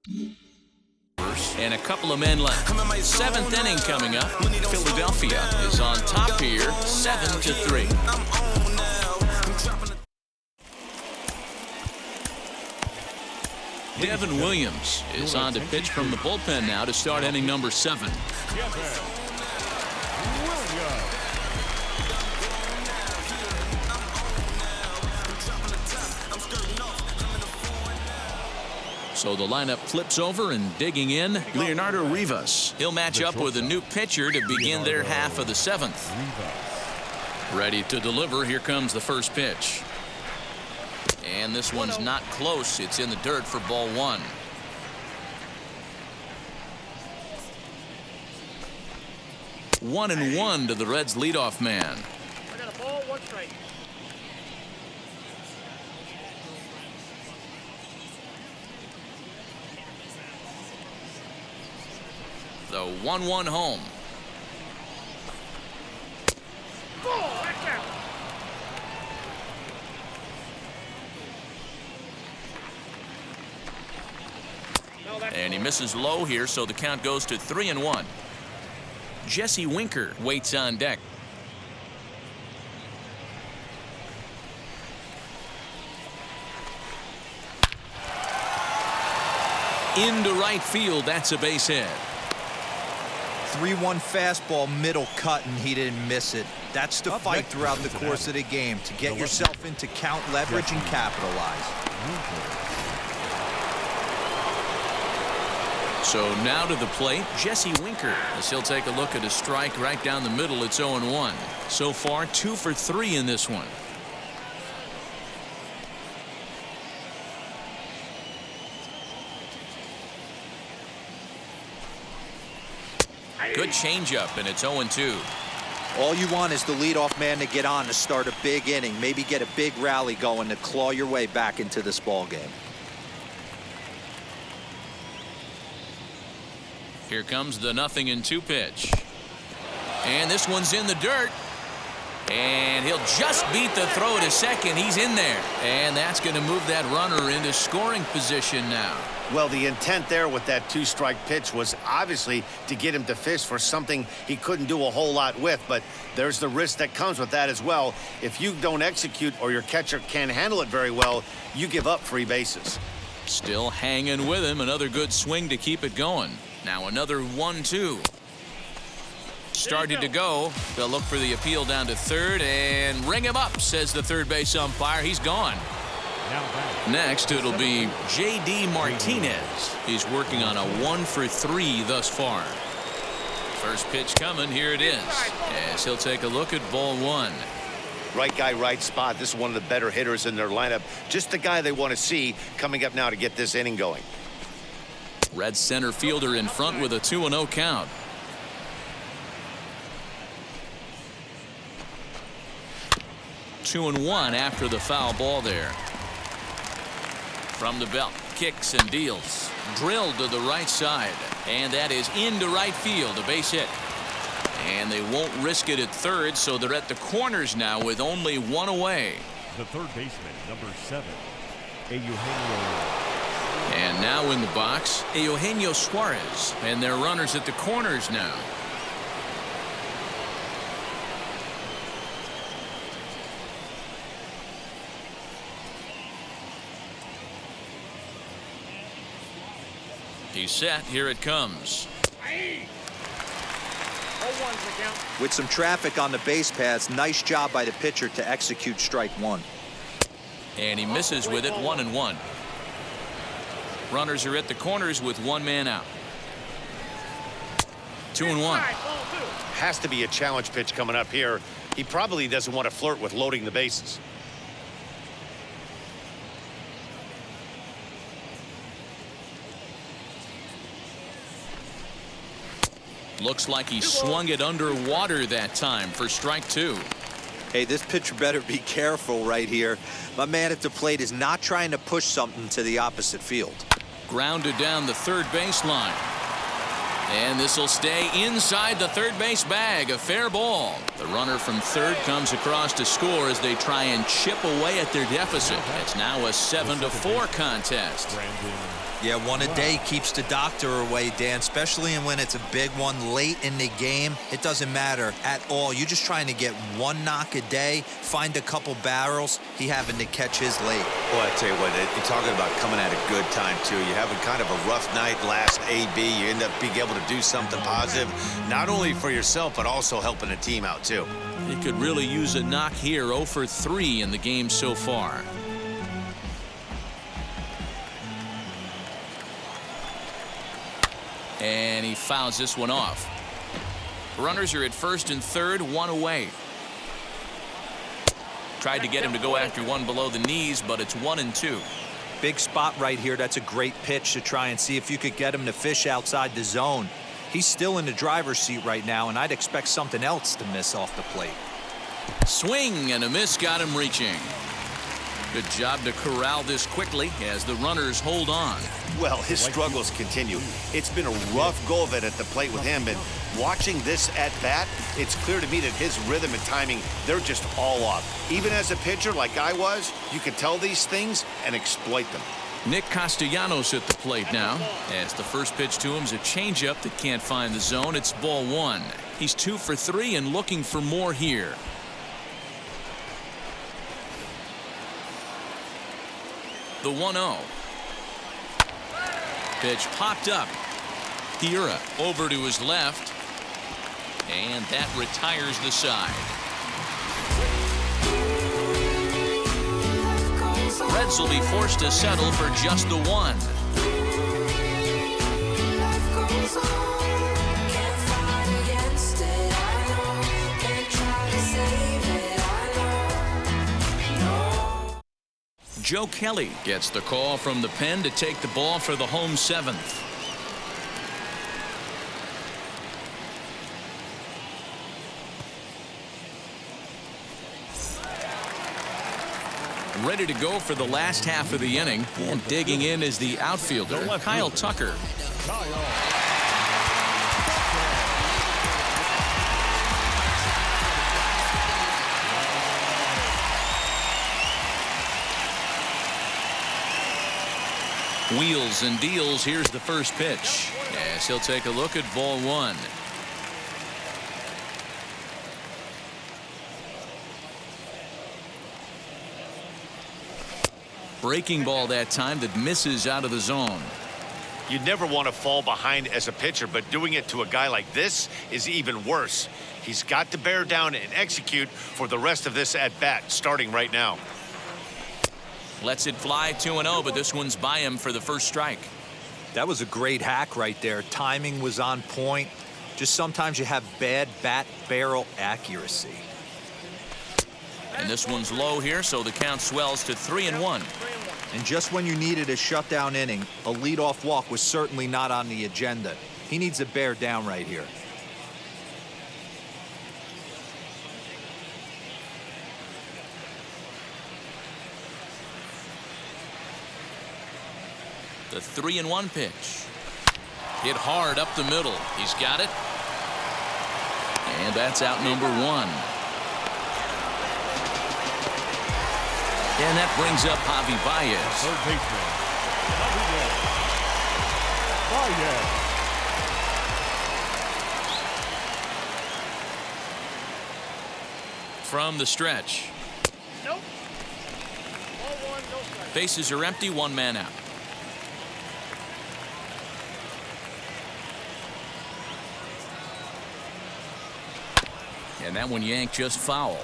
And a couple of men left. Seventh inning coming up. Philadelphia is on top here, 7-3. Devin Williams is on to pitch from the bullpen now to start inning number 7. So the lineup flips over, and digging in, Leonardo Rivas. He'll match up with a new pitcher to begin their half of the 7th. Ready to deliver. Here comes the first pitch. And this one's not close. It's in the dirt for ball 1. One and one to the Reds leadoff man. I got a ball, 1 strike. The 1-1 home. Ball, that's out. And he misses low here, so the count goes to 3-1. Jesse Winker waits on deck. Into right field. That's a base hit. 3-1 fastball, middle cut, and he didn't miss it. That's the fight throughout the course of the game, to get yourself into count leverage and capitalize. So now to the plate, Jesse Winker, as he'll take a look at a strike right down the middle. It's 0-1. So far, 2 for 3 in this one. Good changeup, and it's 0-2. All you want is the leadoff man to get on to start a big inning, maybe get a big rally going to claw your way back into this ball game. Here comes the 0-2 pitch. And this one's in the dirt. And he'll just beat the throw to second. He's in there. And that's going to move that runner into scoring position now. Well, the intent there with that 2-strike pitch was obviously to get him to fish for something he couldn't do a whole lot with. But there's the risk that comes with that as well. If you don't execute or your catcher can't handle it very well, you give up free bases. Still hanging with him. Another good swing to keep it going. Now another 1-2. Started to go. They'll look for the appeal down to third and ring him up, says the third base umpire. He's gone. Next, it'll be J.D. Martinez. He's working on a 1 for 3 thus far. First pitch coming. Here it is. As he'll take a look at ball 1. Right guy, right spot. This is one of the better hitters in their lineup. Just the guy they want to see coming up now to get this inning going. Red center fielder in front with a 2-0 count. Two and one after the foul ball there. From the belt, kicks and deals. Drilled to the right side. And that is into right field, a base hit. And they won't risk it at third, so they're at the corners now with only 1 away. The third baseman, number 7, Eugenio. And now in the box, Eugenio Suarez. And their runners at the corners now. He's set. Here it comes. With some traffic on the base paths, nice job by the pitcher to execute strike 1. And he misses with it. 1-1. Runners are at the corners with 1 man out. 2-1. Has to be a challenge pitch coming up here. He probably doesn't want to flirt with loading the bases. Looks like he swung it underwater that time for strike 2. Hey, this pitcher better be careful right here. My man at the plate is not trying to push something to the opposite field. Grounded down the third baseline. And this will stay inside the third base bag. A fair ball. The runner from third comes across to score as they try and chip away at their deficit. It's now a 7-4 contest. Yeah, one a day keeps the doctor away, Dan, especially when it's a big one late in the game. It doesn't matter at all. You're just trying to get one knock a day, find a couple barrels. He having to catch his late. Boy, I tell you what, you're talking about coming at a good time, too. You're having kind of a rough night last AB. You end up being able to do something positive, not only for yourself, but also helping the team out, too. He could really use a knock here. 0 for 3 in the game so far. And he fouls this one off. Runners are at first and third, one away. Tried to get him to go after one below the knees, but it's 1-2. Big spot right here. That's a great pitch to try and see if you could get him to fish outside the zone. He's still in the driver's seat right now, and I'd expect something else to miss off the plate. Swing and a miss got him reaching. Good job to corral this quickly as the runners hold on. Well, his struggles continue. It's been a rough go of it at the plate with him, and watching this at bat, it's clear to me that his rhythm and timing, they're just all off. Even as a pitcher like I was, you can tell these things and exploit them. Nick Castellanos at the plate now, as the first pitch to him is a changeup that can't find the zone. It's ball 1. He's 2 for 3 and looking for more here. The 1-0. Pitch popped up. Hira over to his left, and that retires the side. Reds will be forced to settle for just the 1. Joe Kelly gets the call from the pen to take the ball for the home 7th. Ready to go for the last half of the inning, and digging in is the outfielder, Kyle Tucker. Wheels and deals. Here's the first pitch, as he'll take a look at ball 1. Breaking ball that time that misses out of the zone. You'd never want to fall behind as a pitcher, but doing it to a guy like this is even worse. He's got to bear down and execute for the rest of this at-bat, starting right now. Lets it fly 2-0, but this one's by him for the first strike. That was a great hack right there. Timing was on point. Just sometimes you have bad bat barrel accuracy. And this one's low here, so the count swells to 3-1. And just when you needed a shutdown inning, a leadoff walk was certainly not on the agenda. He needs to bear down right here. The 3-1 pitch. Hit hard up the middle. He's got it. And that's out number 1. And that brings up Javi Baez. Third baseman, Baez. From the stretch. Nope. Ball 1, no strike. Bases are empty, 1 man out. And that one yanked just foul.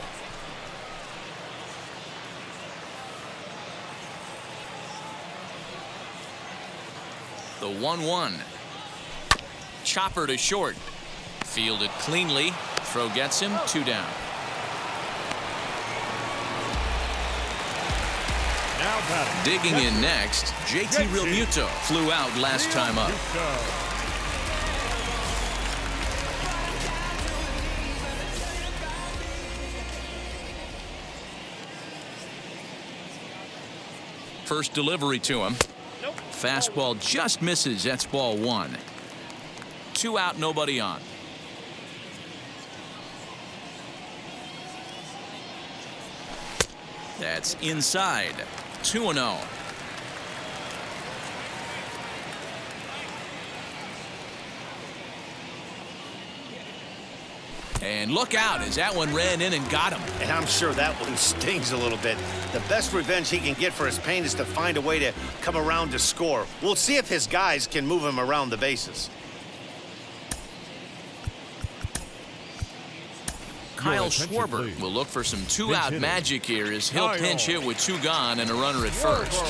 The 1-1. Chopper to short. Fielded cleanly. Throw gets him. 2 down. Now batting. Digging in next, JT Realmuto flew out last time up. First delivery to him. Nope. Fastball just misses. That's ball 1. 2 out, nobody on. That's inside. 2-0. And look out as that one ran in and got him. And I'm sure that one stings a little bit. The best revenge he can get for his pain is to find a way to come around to score. We'll see if his guys can move him around the bases. Kyle attention, Schwarber please. will look for some Pinch two-out hitting. magic here as he'll Kyle. pinch hit with 2 gone and a runner at first.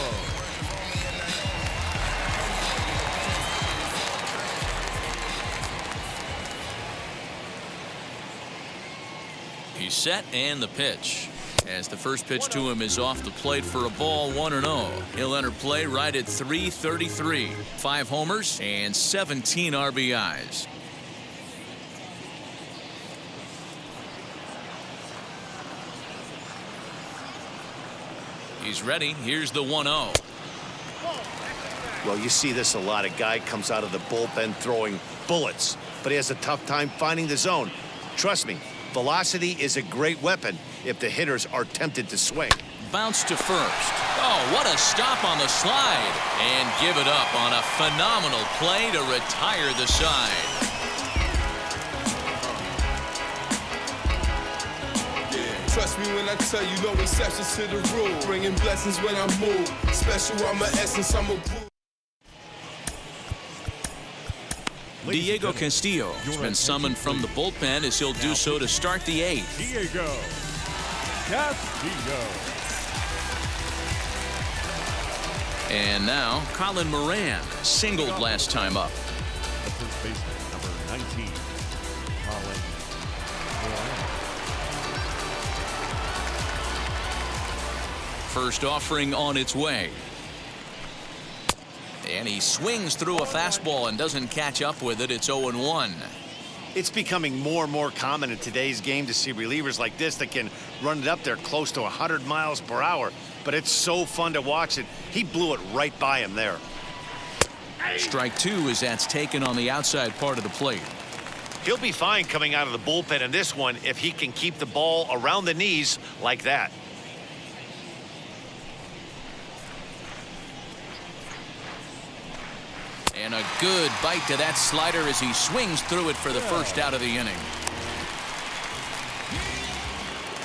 He's set and the pitch. As the first pitch to him is off the plate for a ball, 1-0. He'll enter play right at 333. 5 homers and 17 RBIs. He's ready. Here's the 1-0. Well, you see this a lot. A guy comes out of the bullpen throwing bullets, but he has a tough time finding the zone. Trust me, velocity is a great weapon if the hitters are tempted to swing. Bounce to first. Oh, what a stop on the slide. And give it up on a phenomenal play to retire the side. Trust me when I tell you, no exceptions to the rule. Bringing blessings when I move. Special, I'm an essence, I'm a proof. Diego Castillo has been summoned from the bullpen as he'll do so to start the 8th. Diego Castillo. And now Colin Moran singled last time up. The first baseman, number 19, Colin Moran. First offering on its way. And he swings through a fastball and doesn't catch up with it. It's 0-1. It's becoming more and more common in today's game to see relievers like this that can run it up there close to 100 miles per hour. But it's so fun to watch it. He blew it right by him there. Strike 2 as that's taken on the outside part of the plate. He'll be fine coming out of the bullpen in this one if he can keep the ball around the knees like that. And a good bite to that slider as he swings through it for the first out of the inning.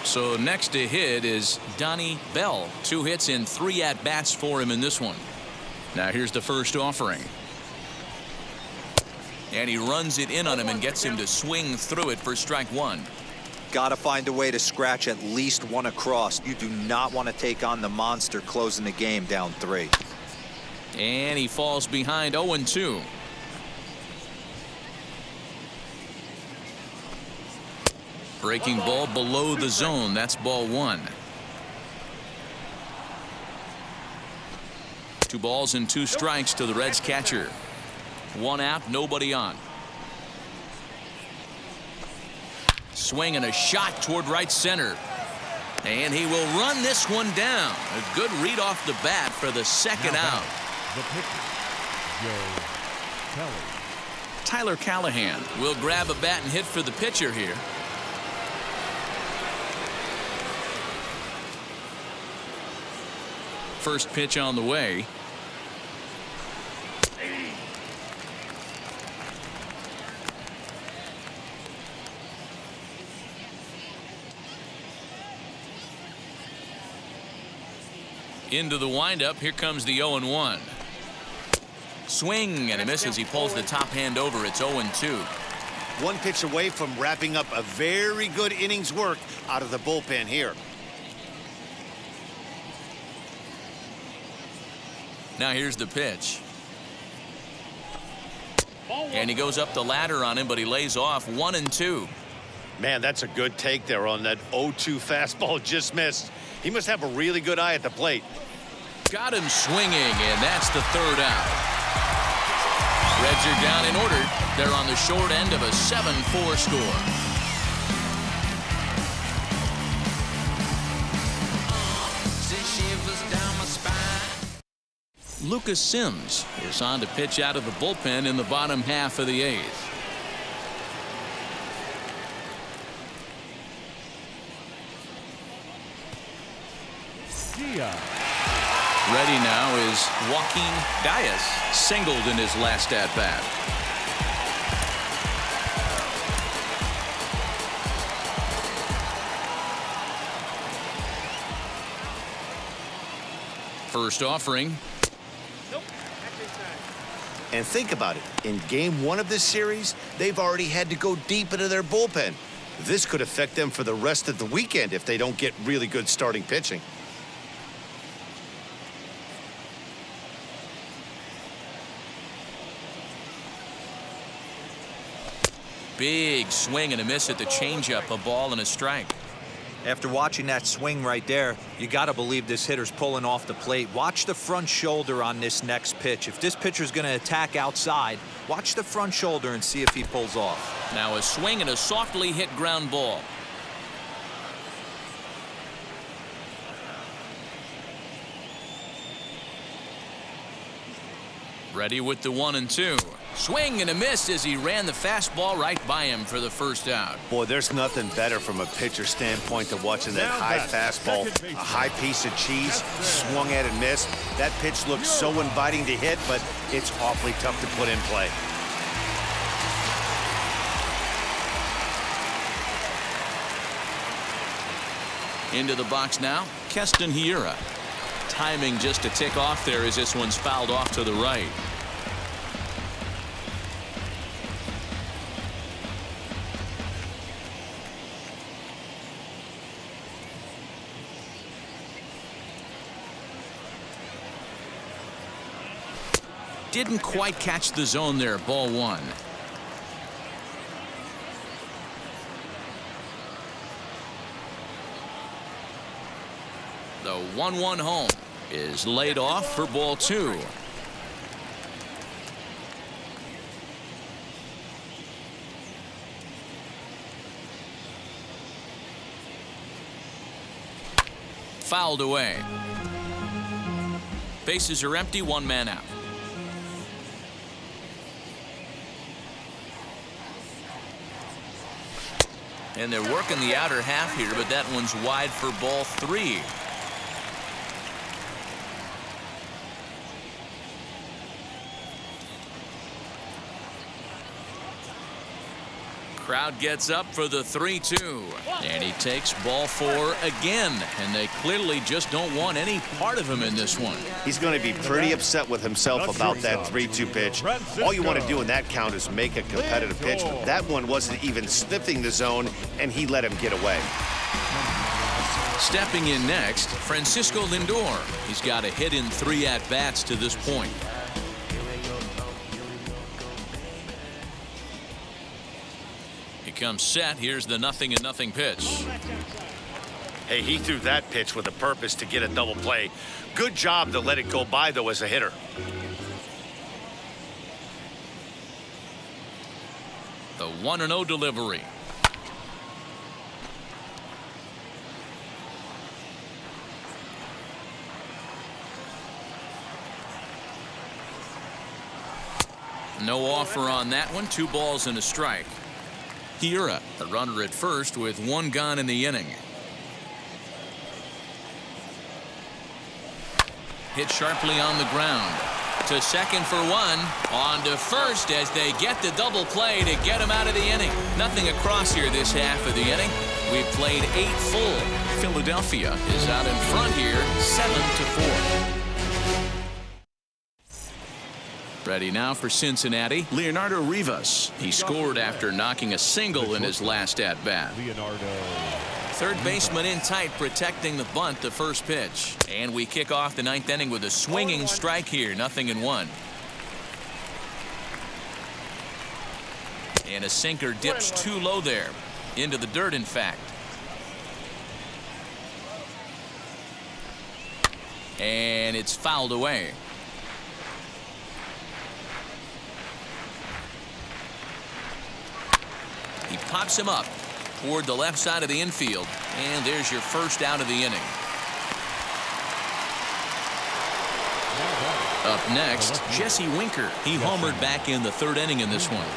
So next to hit is Donnie Bell. 2 hits and 3 at-bats for him in this one. Now here's the first offering. And he runs it in on him and gets him to swing through it for strike 1. Got to find a way to scratch at least one across. You do not want to take on the monster closing the game down 3. And he falls behind 0-2. Breaking ball below the zone. That's ball 1. 2 balls and 2 strikes to the Reds catcher. 1 out, nobody on. Swing and a shot toward right center. And he will run this one down. A good read off the bat for the second out. The pitcher, Joe Kelly. Tyler Callahan will grab a bat and hit for the pitcher here. First pitch on the way. Into the windup. Here comes the 0-1. Swing and a miss as he pulls the top hand over. It's 0-2. 1 pitch away from wrapping up a very good innings work out of the bullpen here. Now here's the pitch. And he goes up the ladder on him, but he lays off 1-2. Man, that's a good take there on that 0-2 fastball just missed. He must have a really good eye at the plate. Got him swinging, and that's the 3rd out. Reds are down in order. They're on the short end of a 7-4 score. Lucas Sims is on to pitch out of the bullpen in the bottom half of the 8th. Ready now is Joaquin Diaz, singled in his last at-bat. First offering. And think about it. In game 1 of this series, they've already had to go deep into their bullpen. This could affect them for the rest of the weekend if they don't get really good starting pitching. Big swing and a miss at the changeup, a ball and a strike. After watching that swing right there, you got to believe this hitter's pulling off the plate. Watch the front shoulder on this next pitch. If this pitcher's going to attack outside, watch the front shoulder and see if he pulls off. Now a swing and a softly hit ground ball. Ready with the 1-2. Swing and a miss as he ran the fastball right by him for the first out. Boy, there's nothing better from a pitcher standpoint than watching that high fastball, a high piece of cheese, swung at and missed. That pitch looks so inviting to hit, but it's awfully tough to put in play. Into the box now, Keston Hiura. Timing just to tick off there as this one's fouled off to the right. Didn't quite catch the zone there, ball 1. The 1-1 home is laid off for ball 2. Fouled away. Bases are empty, 1 man out. And they're working the outer half here, but that one's wide for ball 3. Crowd gets up for the 3-2. And he takes ball 4 again. And they clearly just don't want any part of him in this one. He's going to be pretty upset with himself about that 3-2 pitch. All you want to do in that count is make a competitive pitch. That one wasn't even sniffing the zone, and he let him get away. Stepping in next, Francisco Lindor. He's got a hit in 3 at-bats to this point. Comes set. Here's the 0-0 pitch. Hey, he threw that pitch with a purpose to get a double play. Good job to let it go by, though, as a hitter. The 1-0 delivery. No offer on that one. 2 balls and a strike. Hiura, a runner at first with 1 gone in the inning. Hit sharply on the ground. To second for 1. On to first as they get the double play to get him out of the inning. Nothing across here this half of the inning. We've played 8 full. Philadelphia is out in front here, 7-4. Ready now for Cincinnati, Leonardo Rivas. He scored after knocking a single in his last at-bat. Third baseman in tight, protecting the bunt, the first pitch. And we kick off the 9th inning with a swinging strike here, 0-1. And a sinker dips too low there. Into the dirt, in fact. And it's fouled away. He pops him up toward the left side of the infield, and there's your first out of the inning. Up next, Jesse Winker. He homered back in the 3rd inning in this one.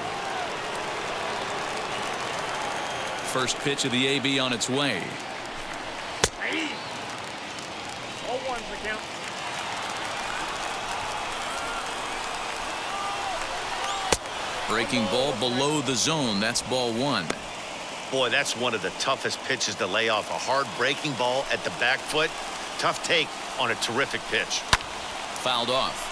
First pitch of the AB on its way. 0-1's the count. Breaking ball below the zone. That's ball one. Boy, that's one of the toughest pitches to lay off. A hard breaking ball at the back foot. Tough take on a terrific pitch. Fouled off.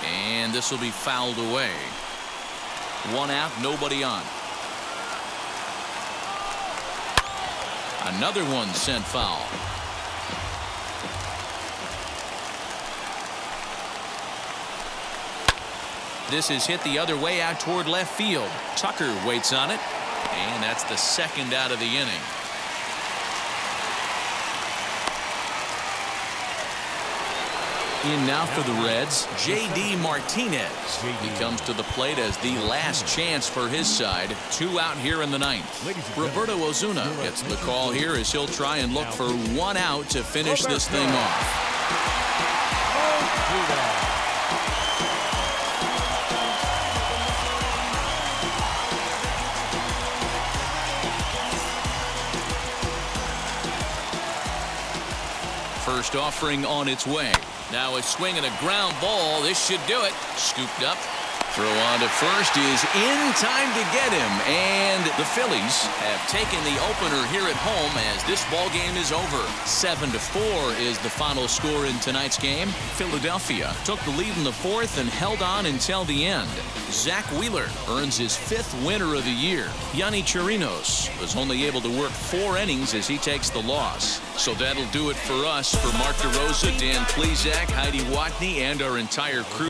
And this will be fouled away. One out, nobody on. Another one sent foul. This is hit the other way out toward left field. Tucker waits on it, and that's the second out of the inning. In now for the Reds, J.D. Martinez. He comes to the plate as the last chance for his side. 2 out here in the ninth. Roberto Ozuna gets the call here as he'll try and look for 1 out to finish this thing off. First offering on its way. Now a swing and a ground ball. This should do it. Scooped up. Throw on to first is in time to get him. And the Phillies have taken the opener here at home as this ball game is over. 7-4 is the final score in tonight's game. Philadelphia took the lead in the fourth and held on until the end. Zach Wheeler earns his 5th winner of the year. Yanni Chirinos was only able to work 4 innings as he takes the loss. So that'll do it for us. For Mark DeRosa, Dan Plezak, Heidi Watney, and our entire crew.